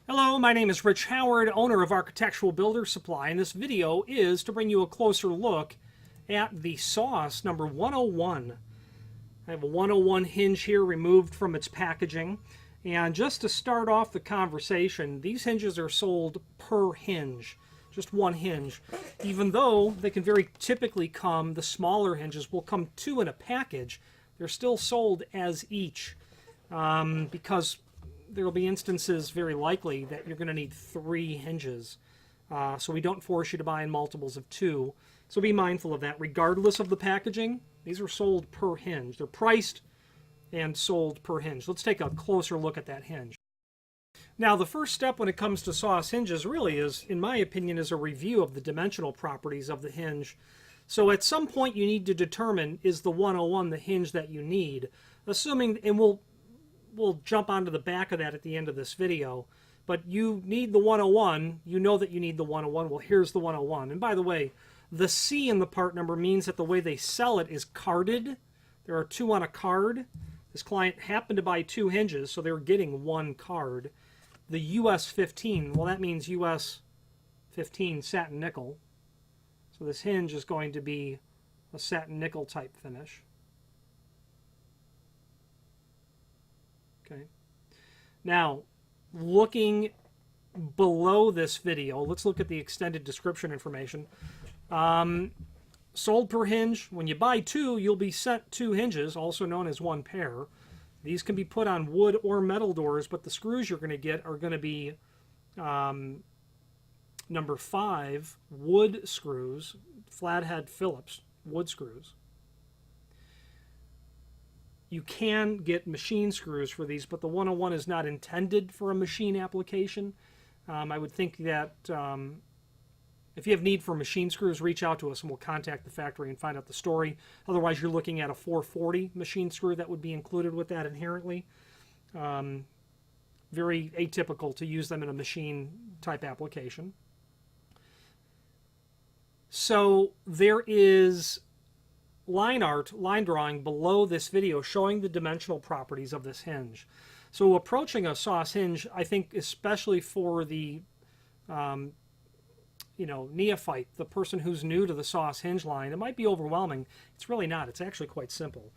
Hello, my name is Rich Howard, owner of Architectural Builder Supply, and this video is to bring you a closer look at the Soss number 101. I have a 101 hinge here removed from its packaging, and just to start off the conversation, these hinges are sold per hinge, just one hinge, even though they can very typically come, the smaller hinges will come two in a package. They're still sold as each because there will be instances, very likely, that you're going to need 3 hinges. So we don't force you to buy in multiples of 2. So be mindful of that. Regardless of the packaging, these are sold per hinge. They're priced and sold per hinge. Let's take a closer look at that hinge. Now, the first step when it comes to Soss hinges really is, in my opinion, is a review of the dimensional properties of the hinge. So at some point you need to determine, is the 101 the hinge that you need? Assuming, and we'll jump onto the back of that at the end of this video, but you need the 101. You know that you need the 101. Well, here's the 101. And by the way, the C in the part number means that the way they sell it is carded. There are 2 on a card. This client happened to buy 2 hinges, so they were getting 1 card. The US15, well, that means US15 satin nickel. So this hinge is going to be a satin nickel type finish. Okay. Now, looking below this video, let's look at the extended description information. Sold per hinge. When you buy 2, you'll be sent 2 hinges, also known as 1 pair. These can be put on wood or metal doors, but the screws you're going to get are going to be number 5 wood screws, flathead Phillips wood screws. You can get machine screws for these, but the 101 is not intended for a machine application. I would think that if you have need for machine screws, reach out to us and we'll contact the factory and find out the story. Otherwise, you're looking at a 440 machine screw that would be included with that inherently. Very atypical to use them in a machine type application. So there is line art, line drawing below this video showing the dimensional properties of this hinge. So approaching a Soss hinge, I think especially for the neophyte, the person who's new to the Soss hinge line, it might be overwhelming. It's really not. It's actually quite simple.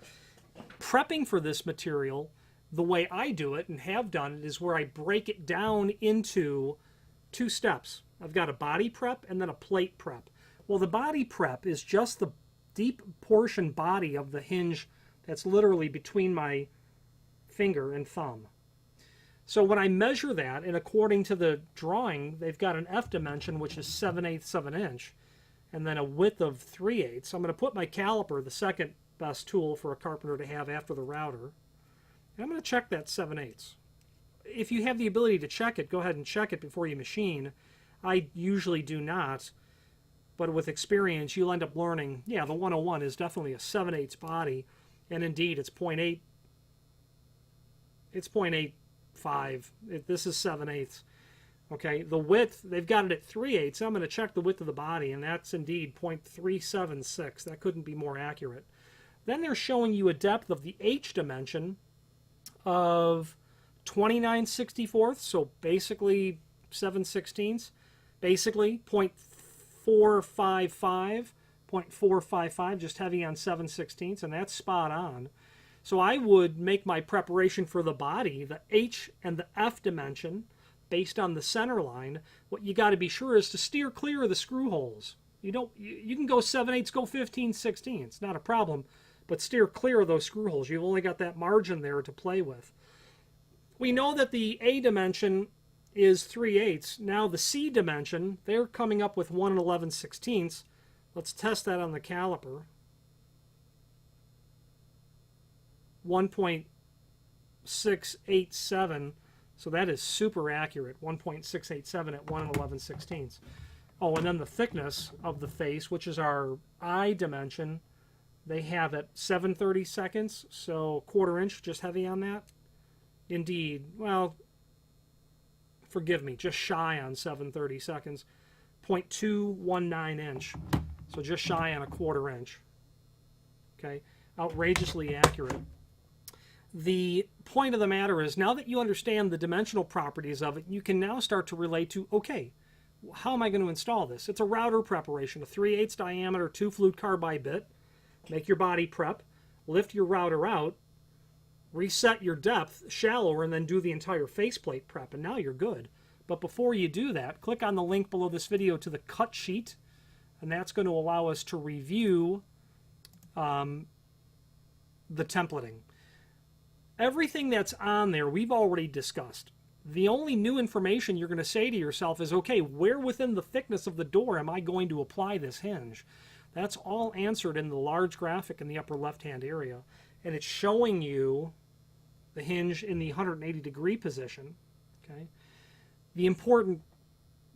Prepping for this material, the way I do it and have done it, is where I break it down into 2 steps. I've got a body prep and then a plate prep. Well, the body prep is just the deep portion body of the hinge that's literally between my finger and thumb. So when I measure that, and according to the drawing, they've got an F dimension, which is 7/8 of an inch, and then a width of 3/8. So I'm going to put my caliper, the second best tool for a carpenter to have after the router, and I'm going to check that 7/8. If you have the ability to check it, go ahead and check it before you machine. I usually do not. But with experience, you'll end up learning, yeah, the 101 is definitely a 7/8 body, and indeed it's 0.8. It's 0.85. This is 7/8. Okay, the width, they've got it at 3/8. So I'm going to check the width of the body, and that's indeed 0.376. That couldn't be more accurate. Then they're showing you a depth of the H dimension of 29/64, so basically 7/16. Basically 0.455, just heavy on 7/16, and that's spot on. So I would make my preparation for the body, the H and the F dimension, based on the center line. What you got to be sure is to steer clear of the screw holes. You can go 7/8, go 15/16. It's not a problem, but steer clear of those screw holes. You've only got that margin there to play with. We know that the A dimension is 3/8. Now the C dimension, they're coming up with 1 11/16. Let's test that on the caliper. 1.687. So that is super accurate. 1.687 at 1 11/16. Oh, and then the thickness of the face, which is our I dimension, they have at 7/32, so 1/4 inch, just heavy on that. Indeed, well, forgive me, just shy on 7/32, 0.219 inch, so just shy on a 1/4 inch. Okay, outrageously accurate. The point of the matter is, now that you understand the dimensional properties of it, you can now start to relate to, okay, how am I going to install this? It's a router preparation, a 3/8 diameter 2 flute carbide bit. Make your body prep, lift your router out, reset your depth shallower, and then do the entire faceplate prep, and now you're good. But before you do that, click on the link below this video to the cut sheet, and that's going to allow us to review the templating. Everything that's on there we've already discussed. The only new information you're going to say to yourself is, okay, where within the thickness of the door am I going to apply this hinge? That's all answered in the large graphic in the upper left-hand area. And it's showing you the hinge in the 180-degree position. Okay. The important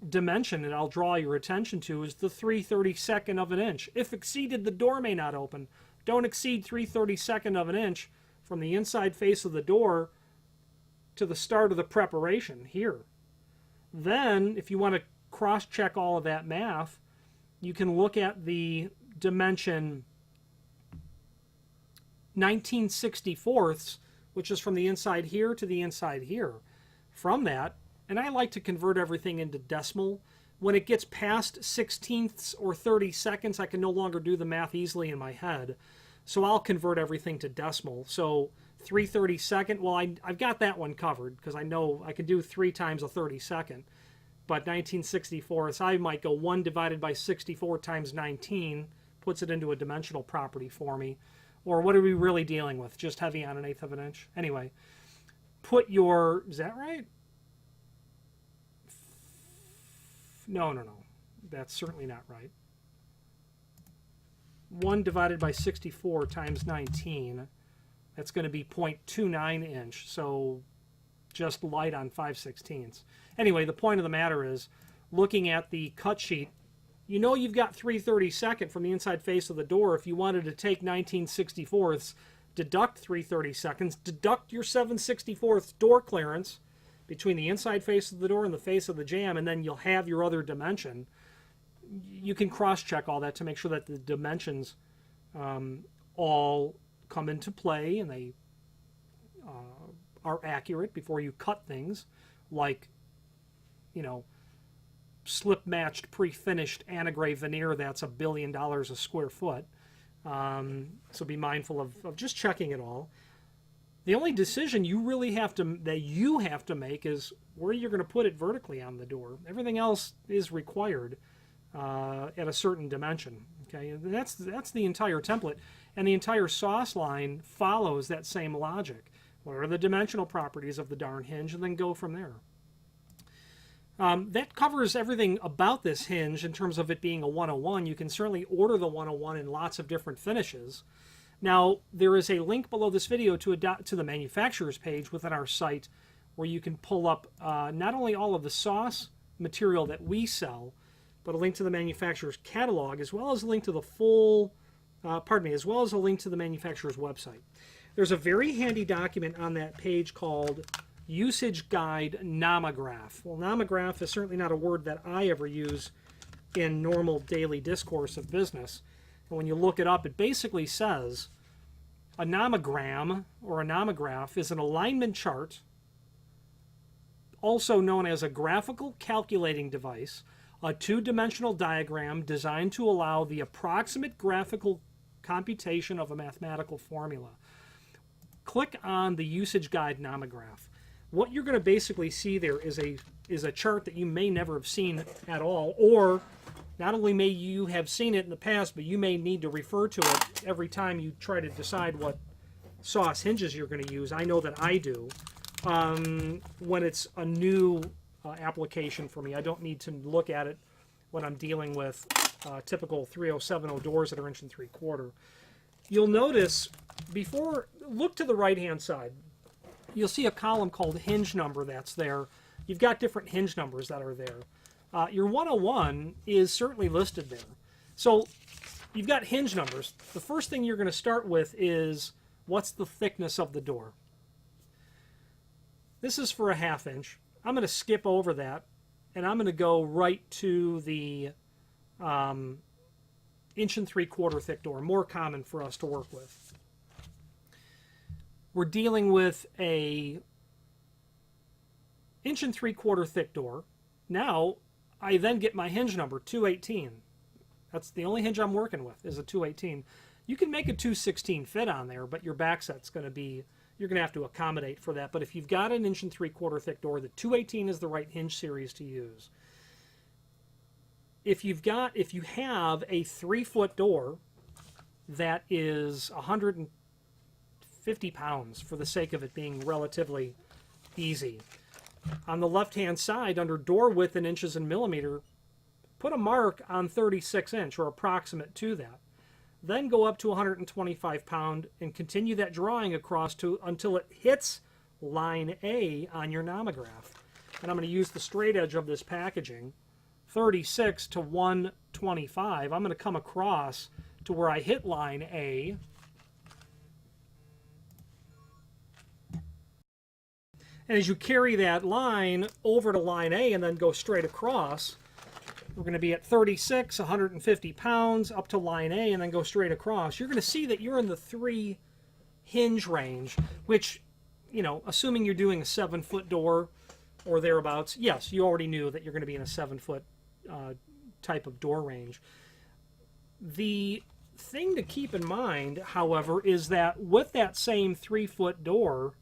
dimension that I'll draw your attention to is the 3/32 of an inch. If exceeded, the door may not open. Don't exceed 3/32 of an inch from the inside face of the door to the start of the preparation here. Then, if you want to cross-check all of that math, you can look at the dimension 19/64, which is from the inside here to the inside here. From that, and I like to convert everything into decimal. When it gets past 16ths or 30 seconds, I can no longer do the math easily in my head. So I'll convert everything to decimal. So 3/32, well, I've got that one covered because I know I can do 3 times a 32nd. But 19/64, I might go 1 divided by 64 times 19, puts it into a dimensional property for me. Or what are we really dealing with? Just heavy on 1/8 of an inch? Anyway, put your, is that right? No. That's certainly not right. 1 divided by 64 times 19, that's going to be 0.29 inch, so just light on 5/16. Anyway, the point of the matter is, looking at the cut sheet, you know you've got 3/32 from the inside face of the door. If you wanted to take 19/64, deduct 3/32, deduct your 7/64 door clearance between the inside face of the door and the face of the jamb, and then you'll have your other dimension. You can cross-check all that to make sure that the dimensions all come into play and they are accurate before you cut things, like, you know, slip-matched, pre-finished anti-gray veneer that's $1 billion a square foot. So be mindful of just checking it all. The only decision you really have to make is where you're going to put it vertically on the door. Everything else is required at a certain dimension. Okay, and that's the entire template, and the entire Soss line follows that same logic. What are the dimensional properties of the darn hinge, and then go from there. That covers everything about this hinge in terms of it being a 101. You can certainly order the 101 in lots of different finishes. Now, there is a link below this video to the manufacturer's page within our site where you can pull up not only all of the Soss material that we sell, but a link to the manufacturer's catalog, as well as a link to the as well as a link to the manufacturer's website. There's a very handy document on that page called Usage Guide Nomograph. Well, nomograph is certainly not a word that I ever use in normal daily discourse of business. And when you look it up, it basically says a nomogram or a nomograph is an alignment chart, also known as a graphical calculating device, a two-dimensional diagram designed to allow the approximate graphical computation of a mathematical formula. Click on the Usage Guide Nomograph. What you're going to basically see there is a chart that you may never have seen at all, or not only may you have seen it in the past, but you may need to refer to it every time you try to decide what Soss hinges you're going to use. I know that I do. When it's a new application for me, I don't need to look at it when I'm dealing with typical 3070 doors that are 1 3/4. You'll notice, look to the right-hand side. You'll see a column called hinge number that's there. You've got different hinge numbers that are there. Your 101 is certainly listed there. So you've got hinge numbers. The first thing you're going to start with is, what's the thickness of the door? This is for a 1/2 inch. I'm going to skip over that, and I'm going to go right to the 1 3/4 thick door, more common for us to work with. we're dealing with a 1.75 inch thick door. Now, I then get my hinge number, 218. That's the only hinge I'm working with, is a 218. You can make a 216 fit on there, but your backset's going to be, you're going to have to accommodate for that. But if you've got an 1.75 inch thick door, the 218 is the right hinge series to use. If you have a 3-foot door that is 150 pounds, for the sake of it being relatively easy, on the left-hand side, under door width in inches and millimeter, put a mark on 36 inch or approximate to that. Then go up to 125 pound and continue that drawing across until it hits line A on your nomograph. And I'm going to use the straight edge of this packaging, 36 to 125. I'm going to come across to where I hit line A. And as you carry that line over to line A and then go straight across, we're going to be at 36, 150 pounds, up to line A, and then go straight across. You're going to see that you're in the 3 hinge range, which, you know, assuming you're doing a 7-foot door or thereabouts, yes, you already knew that you're going to be in a 7-foot type of door range. The thing to keep in mind, however, is that with that same 3-foot door,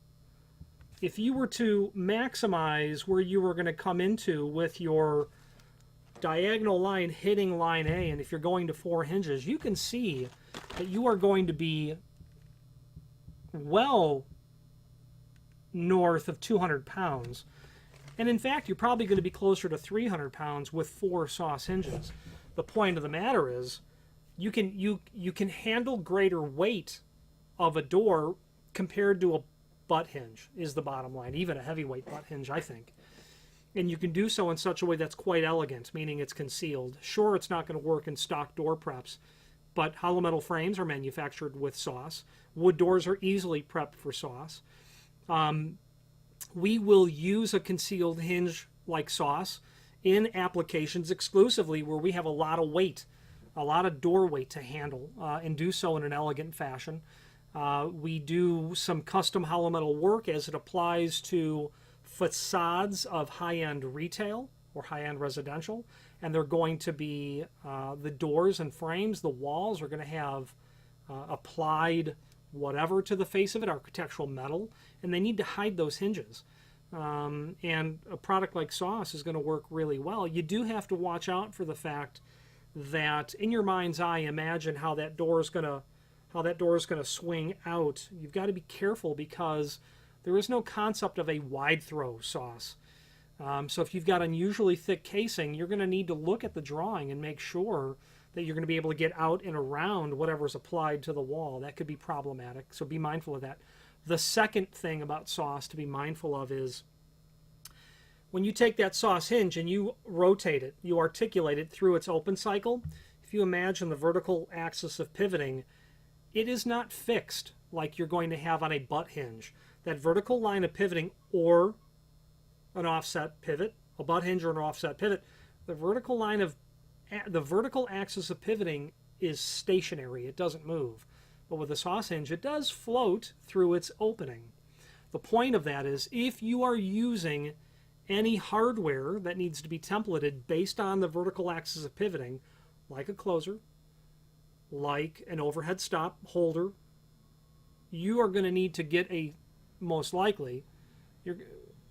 if you were to maximize where you were going to come into with your diagonal line hitting line A, and if you're going to 4 hinges, you can see that you are going to be well north of 200 pounds. And in fact, you're probably going to be closer to 300 pounds with 4 Soss hinges. The point of the matter is you can handle greater weight of a door compared to a butt hinge, is the bottom line. Even a heavyweight butt hinge, I think. And you can do so in such a way that's quite elegant, meaning it's concealed. Sure, it's not going to work in stock door preps, but hollow metal frames are manufactured with Soss. Wood doors are easily prepped for Soss. We will use a concealed hinge like Soss in applications exclusively where we have a lot of weight, a lot of door weight to handle, and do so in an elegant fashion. We do some custom hollow metal work as it applies to facades of high-end retail or high-end residential, and they're going to be the doors and frames, the walls are going to have applied whatever to the face of it, architectural metal, and they need to hide those hinges. And a product like Soss is going to work really well. You do have to watch out for the fact that in your mind's eye, imagine how that door is going to swing out. You've got to be careful because there is no concept of a wide throw Soss. So if you've got unusually thick casing, you're going to need to look at the drawing and make sure that you're going to be able to get out and around whatever's applied to the wall. That could be problematic, so be mindful of that. The second thing about Soss to be mindful of is when you take that Soss hinge and you rotate it, you articulate it through its open cycle. If you imagine the vertical axis of pivoting, it is not fixed like you're going to have on a butt hinge. That vertical line of pivoting or an offset pivot, a butt hinge or an offset pivot, the vertical axis of pivoting is stationary. It doesn't move. But with a Soss hinge, it does float through its opening. The point of that is if you are using any hardware that needs to be templated based on the vertical axis of pivoting, like a closer, like an overhead stop holder, you are going to need to get most likely,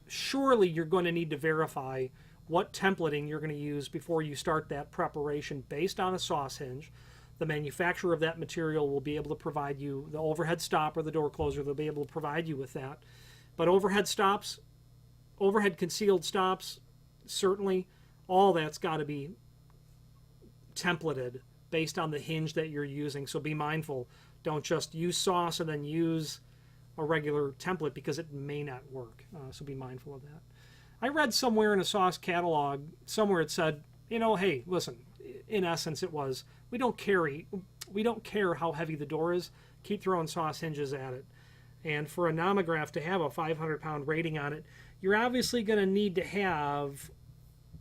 surely you're going to need to verify what templating you're going to use before you start that preparation based on a Soss hinge. The manufacturer of that material will be able to provide you the overhead stop or the door closer. They'll be able to provide you with that. But overhead stops, overhead concealed stops, certainly all that's got to be templated based on the hinge that you're using. So be mindful. Don't just use Soss and then use a regular template because it may not work. So be mindful of that. I read somewhere in a Soss catalog, somewhere it said, you know, hey, listen, in essence it was, we don't care how heavy the door is, keep throwing Soss hinges at it. And for a nomograph to have a 500-pound rating on it, you're obviously going to need to have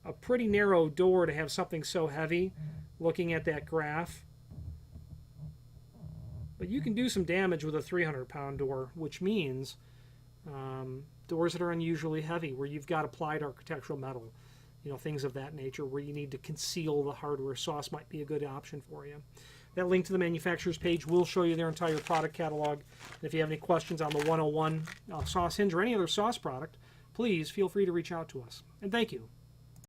a pretty narrow door to have something so heavy. Looking at that graph, But you can do some damage with a 300-pound door, which means doors that are unusually heavy, where you've got applied architectural metal, things of that nature, where you need to conceal the hardware. Soss might be a good option for you. That link to the manufacturer's page will show you their entire product catalog. And if you have any questions on the 101 Soss hinge or any other Soss product, please feel free to reach out to us. And thank you.